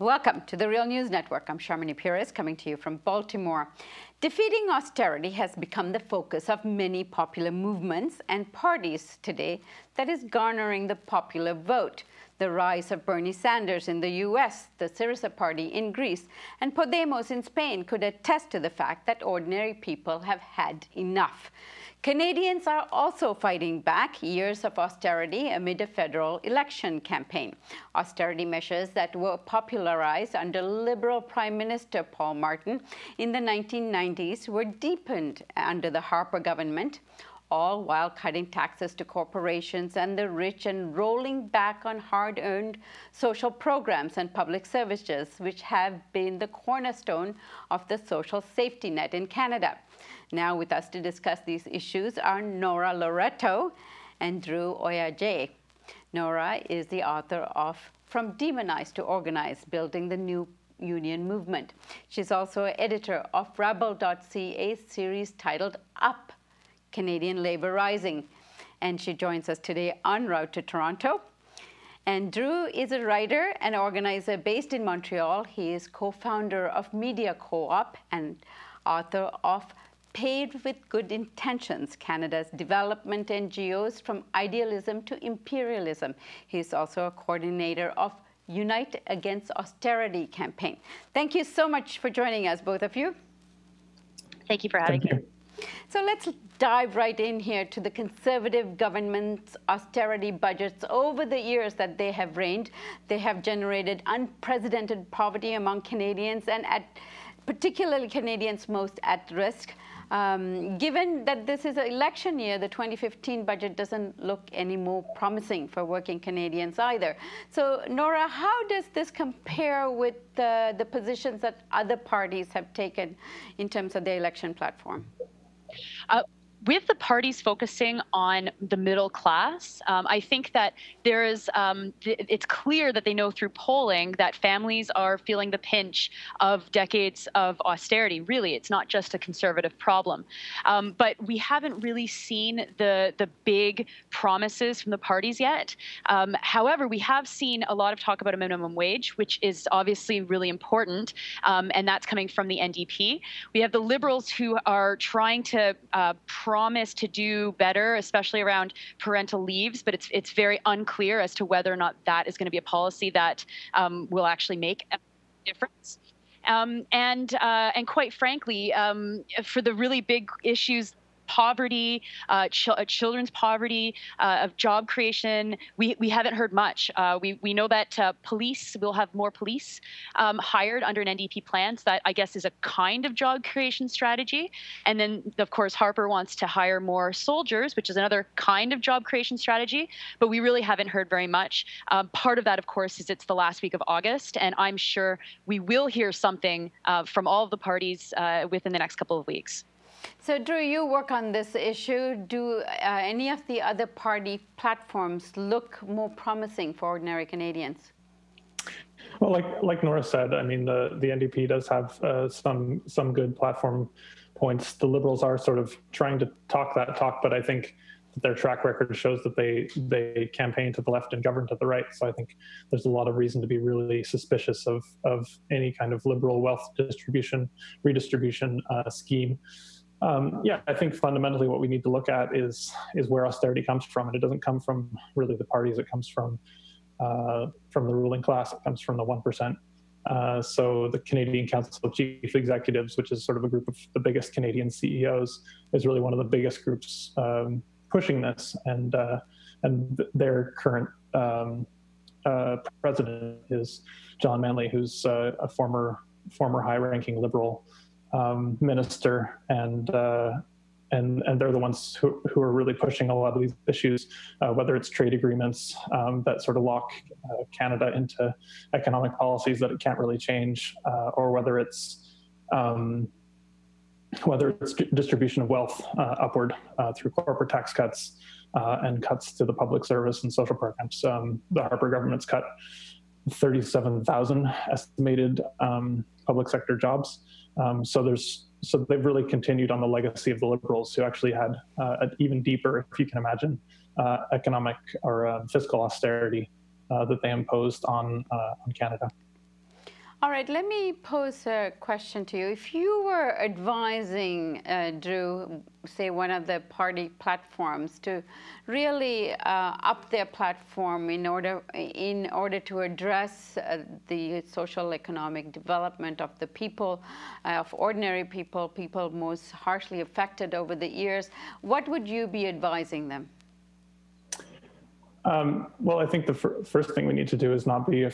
Welcome to the Real News Network. I'm Sharmini Pires coming to you from Baltimore. Defeating austerity has become the focus of many popular movements and parties today that is garnering the popular vote. The rise of Bernie Sanders in the US, the Syriza party in Greece, and Podemos in Spain could attest to the fact that ordinary people have had enough. Canadians are also fighting back years of austerity amid a federal election campaign. Austerity measures that were popularized under Liberal Prime Minister Paul Martin in the 1990s were deepened under the Harper government, all while cutting taxes to corporations and the rich and rolling back on hard-earned social programs and public services, which have been the cornerstone of the social safety net in Canada. Now with us to discuss these issues are Nora Loreto and Drew Oyajay. Nora is the author of From Demonized to Organized, Building the New Union Movement. She's also editor of Rebel.ca series titled Up, Canadian Labour Rising. And she joins us today en route to Toronto. And Drew is a writer and organizer based in Montreal. He is co-founder of Media Co-op and author of Paid with Good Intentions, Canada's development NGOs from idealism to imperialism. He is also a coordinator of Unite Against Austerity campaign. Thank you so much for joining us, both of you. Thank you for having me. So let's dive right in here to the Conservative government's austerity budgets. Over the years that they have reigned, they have generated unprecedented poverty among Canadians, and particularly Canadians most at risk. Given that this is an election year, the 2015 budget doesn't look any more promising for working Canadians either. So, Nora, how does this compare with the positions that other parties have taken in terms of their election platform? With the parties focusing on the middle class, I think that there is, it's clear that they know through polling that families are feeling the pinch of decades of austerity. Really, it's not just a Conservative problem. But we haven't really seen the big promises from the parties yet. However, we have seen a lot of talk about a minimum wage, which is obviously really important, and that's coming from the NDP. We have the Liberals who are trying to promise to do better, especially around parental leaves, but it's very unclear as to whether or not that is going to be a policy that will actually make a difference. And quite frankly, for the really big issues, poverty, children's poverty, of job creation, we haven't heard much. We know that police will have more police hired under an NDP plan. So that, I guess, is a kind of job creation strategy. And then, of course, Harper wants to hire more soldiers, which is another kind of job creation strategy. But we really haven't heard very much. Part of that, of course, is it's the last week of August. And I'm sure we will hear something from all of the parties within the next couple of weeks. So, Drew, you work on this issue. Do any of the other party platforms look more promising for ordinary Canadians? Well, like Nora said, I mean, the NDP does have some good platform points. The Liberals are sort of trying to talk that talk, but I think that their track record shows that they campaign to the left and govern to the right. So I think there's a lot of reason to be really suspicious of any kind of liberal wealth redistribution scheme. Yeah, I think fundamentally what we need to look at is where austerity comes from, and it doesn't come from really the parties. It comes from the ruling class. It comes from the 1%. So the Canadian Council of Chief Executives, which is sort of a group of the biggest Canadian CEOs, is really one of the biggest groups pushing this, and their current president is John Manley, who's a former high-ranking Liberal minister, and they're the ones who are really pushing a lot of these issues, whether it's trade agreements that sort of lock Canada into economic policies that it can't really change, or whether it's distribution of wealth upward through corporate tax cuts and cuts to the public service and social programs. The Harper government's cut 37,000 estimated public sector jobs. So they've really continued on the legacy of the Liberals, who actually had an even deeper, if you can imagine, economic or fiscal austerity that they imposed on Canada. All right, let me pose a question to you. If you were advising, Drew, say one of the party platforms to really up their platform in order to address the social economic development of the people, of ordinary people, people most harshly affected over the years, what would you be advising them? Well, I think the first thing we need to do is not be,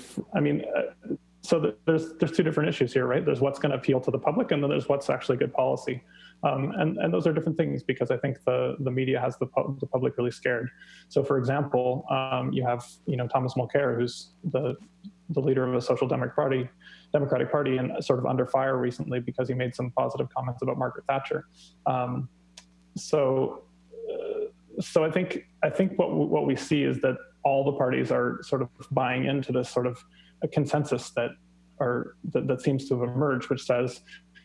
so there's two different issues here, right? There's what's going to appeal to the public, and then there's what's actually good policy. And those are different things, because I think the media has the public really scared. So, for example, you have Thomas Mulcair, who's the leader of a Social Democratic Party, and sort of under fire recently because he made some positive comments about Margaret Thatcher. So I think what we see is that all the parties are sort of buying into this sort of a consensus that seems to have emerged, which says,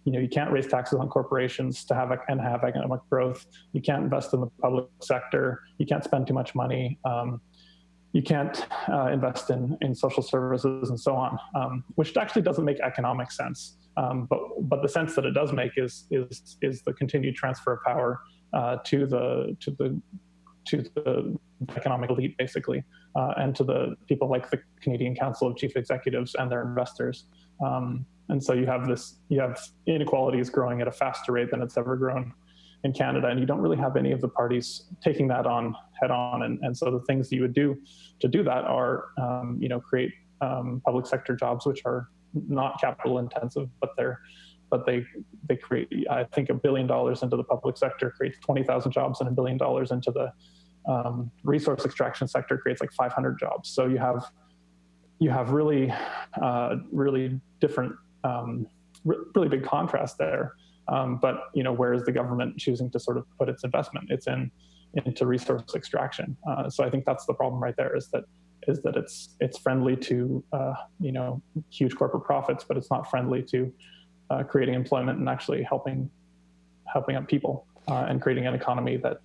you can't raise taxes on corporations to have economic growth. You can't invest in the public sector. You can't spend too much money. You can't invest in social services and so on, which actually doesn't make economic sense. But the sense that it does make is the continued transfer of power to the economic elite, basically, and to the people like the Canadian Council of Chief Executives and their investors. And so you have inequalities growing at a faster rate than it's ever grown in Canada, and you don't really have any of the parties taking that on head on. And so the things that you would do to do that are, create public sector jobs, which are not capital intensive, but they create, I think, $1 billion into the public sector creates 20,000 jobs, and $1 billion into the resource extraction sector creates like 500 jobs. So you have really different, really big contrast there. But where is the government choosing to sort of put its investment? It's into resource extraction. So I think that's the problem right there, is that it's friendly to huge corporate profits, but it's not friendly to creating employment and actually helping out people and creating an economy that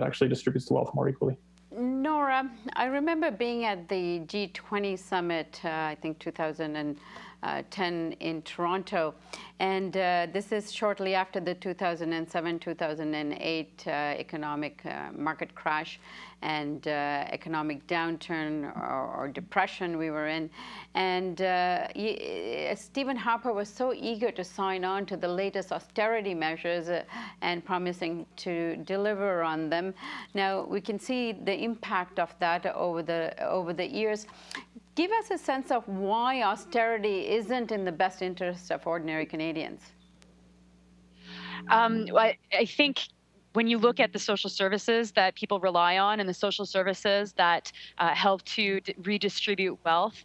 actually distributes the wealth more equally. Nora, I remember being at the G20 summit, I think 2010 in Toronto, and this is shortly after the 2007-2008 economic market crash and economic downturn or depression we were in. And Stephen Harper was so eager to sign on to the latest austerity measures and promising to deliver on them. Now we can see the impact of that over the years. Give us a sense of why austerity isn't in the best interest of ordinary Canadians. I think when you look at the social services that people rely on and the social services that help to redistribute wealth,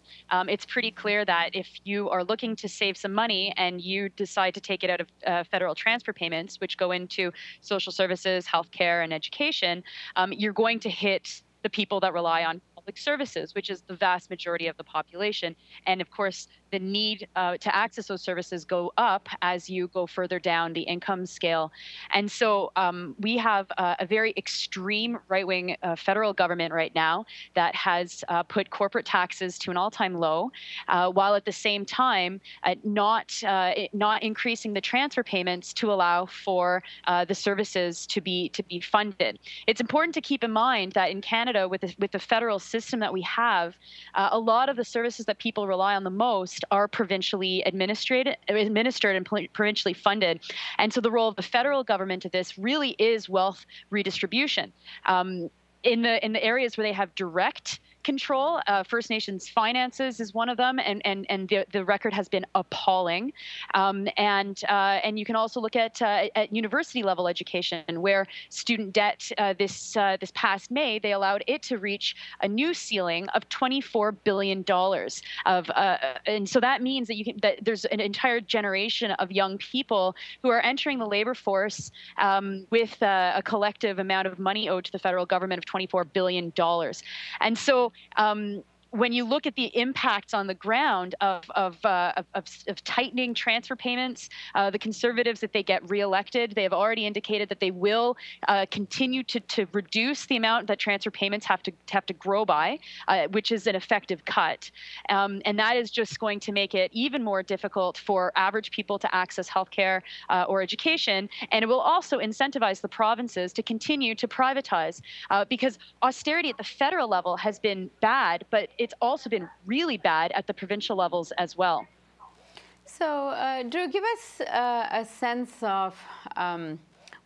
it's pretty clear that if you are looking to save some money and you decide to take it out of federal transfer payments, which go into social services, healthcare, and education, you're going to hit the people that rely on public services, which is the vast majority of the population. And of course, the need to access those services go up as you go further down the income scale. And so we have a very extreme right-wing federal government right now that has put corporate taxes to an all-time low, while at the same time not increasing the transfer payments to allow for the services to be funded. It's important to keep in mind that in Canada, with the federal system that we have, a lot of the services that people rely on the most are provincially administered and provincially funded. And so the role of the federal government to this really is wealth redistribution. In the areas where they have direct control, First Nations finances is one of them, and the record has been appalling. And you can also look at university level education, where student debt this past May, they allowed it to reach a new ceiling of $24 billion. And so that means that there's an entire generation of young people who are entering the labor force with a collective amount of money owed to the federal government of $24 billion. And so when you look at the impacts on the ground of tightening transfer payments, the Conservatives, if they get reelected, they have already indicated that they will continue to reduce the amount that transfer payments have to grow by, which is an effective cut. And that is just going to make it even more difficult for average people to access healthcare or education. And it will also incentivize the provinces to continue to privatize because austerity at the federal level has been bad, but it's also been really bad at the provincial levels as well. So, Drew, give us a sense of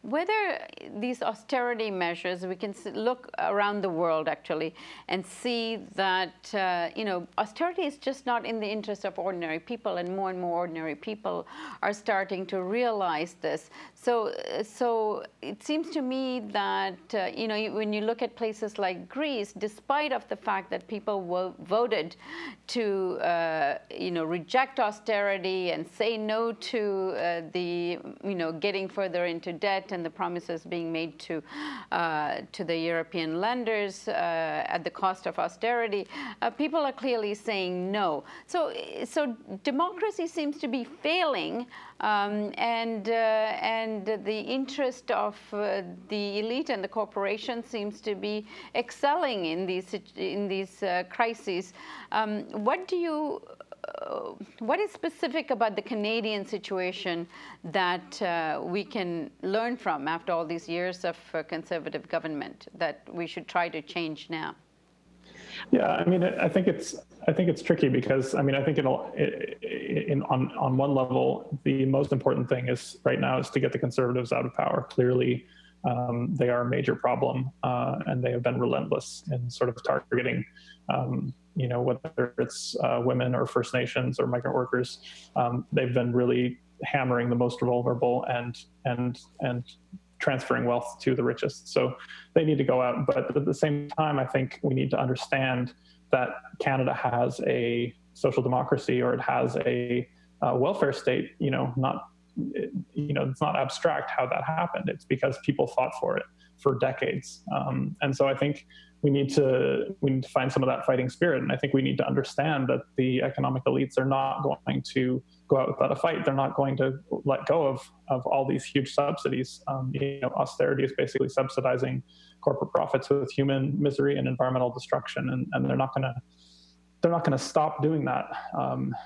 whether these austerity measures, we can look around the world actually and see that, austerity is just not in the interest of ordinary people, and more ordinary people are starting to realize this. So it seems to me that, when you look at places like Greece, despite of the fact that people voted to, reject austerity and say no to getting further into debt and the promises being made to the European lenders at the cost of austerity, people are clearly saying no. So democracy seems to be failing, and the interest of the elite and the corporation seems to be excelling in these crises. What is specific about the Canadian situation that we can learn from after all these years of Conservative government that we should try to change now? Yeah, I mean, I think it's tricky because I think on one level, the most important thing is right now is to get the Conservatives out of power. Clearly, they are a major problem, and they have been relentless in sort of targeting. Whether it's women or First Nations or migrant workers, they've been really hammering the most vulnerable and transferring wealth to the richest. So they need to go out. But at the same time, I think we need to understand that Canada has a social democracy, or it has a welfare state. It's not abstract how that happened. It's because people fought for it for decades. And so I think we need to find some of that fighting spirit. And I think we need to understand that the economic elites are not going to go out without a fight. They're not going to let go of all these huge subsidies. Austerity is basically subsidizing corporate profits with human misery and environmental destruction. And they're not going to stop doing that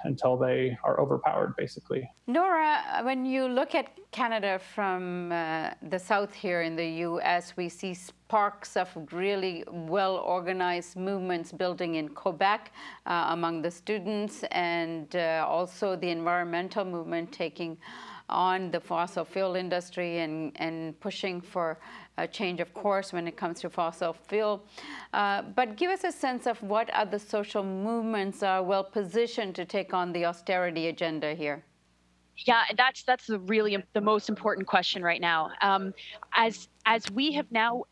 until they are overpowered, basically. Nora, when you look at Canada from the south here in the U.S., we see sparks of really well-organized movements building in Quebec among the students, and also the environmental movement taking on the fossil fuel industry and pushing for a change of course when it comes to fossil fuel. But give us a sense of what other social movements are well positioned to take on the austerity agenda here. Yeah, that's really the most important question right now. As we have now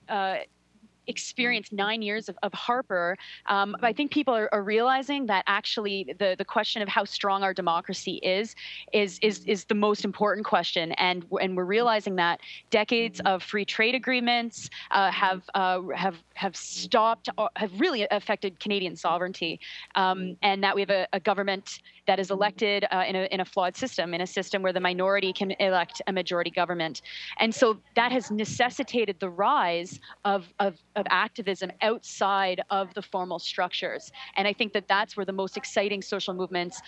experienced 9 years of Harper, I think people are realizing that actually the question of how strong our democracy is the most important question, and we're realizing that decades of free trade agreements have really affected Canadian sovereignty, and that we have a government that is elected in a flawed system, in a system where the minority can elect a majority government, and so that has necessitated the rise of activism outside of the formal structures. And I think that that's where the most exciting social movements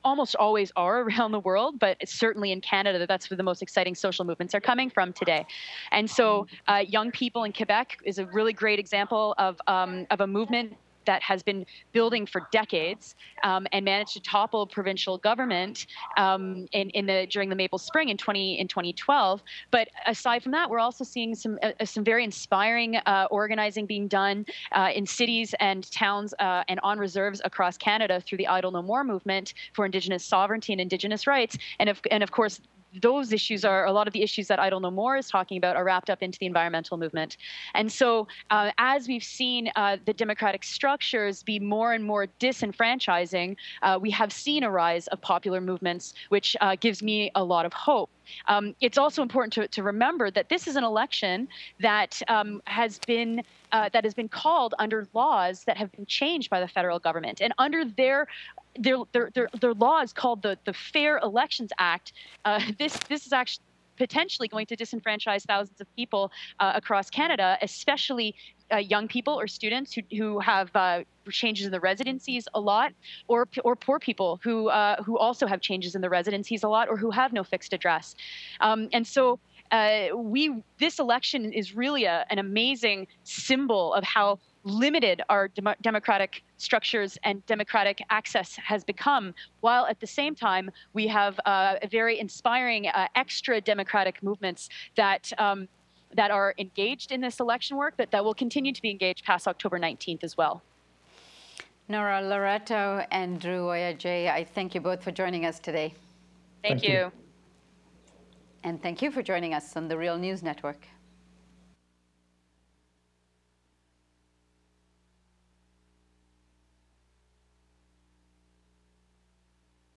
almost always are around the world, but certainly in Canada, that's where the most exciting social movements are coming from today. And so young people in Quebec is a really great example of a movement that has been building for decades and managed to topple provincial government during the Maple Spring in 2012. But aside from that, we're also seeing some very inspiring organizing being done in cities and towns and on reserves across Canada through the Idle No More movement for Indigenous sovereignty and Indigenous rights, and of course, those issues are a lot of the issues that Idle No More is talking about are wrapped up into the environmental movement. And so as we've seen the democratic structures be more and more disenfranchising, we have seen a rise of popular movements, which gives me a lot of hope. it's also important to remember that this is an election that has been called under laws that have been changed by the federal government, and under their laws called the Fair Elections Act. This is actually potentially going to disenfranchise thousands of people across Canada, especially young people or students who have changes in the residencies a lot, or poor people who also have changes in the residencies a lot, or who have no fixed address. And so this election is really an amazing symbol of how limited our democratic structures and democratic access has become, while at the same time we have very inspiring extra democratic movements that are engaged in this election work, but that will continue to be engaged past October 19th as well. Nora Loreto and Drew Oyajay, I thank you both for joining us today. Thank you. And thank you for joining us on the Real News Network.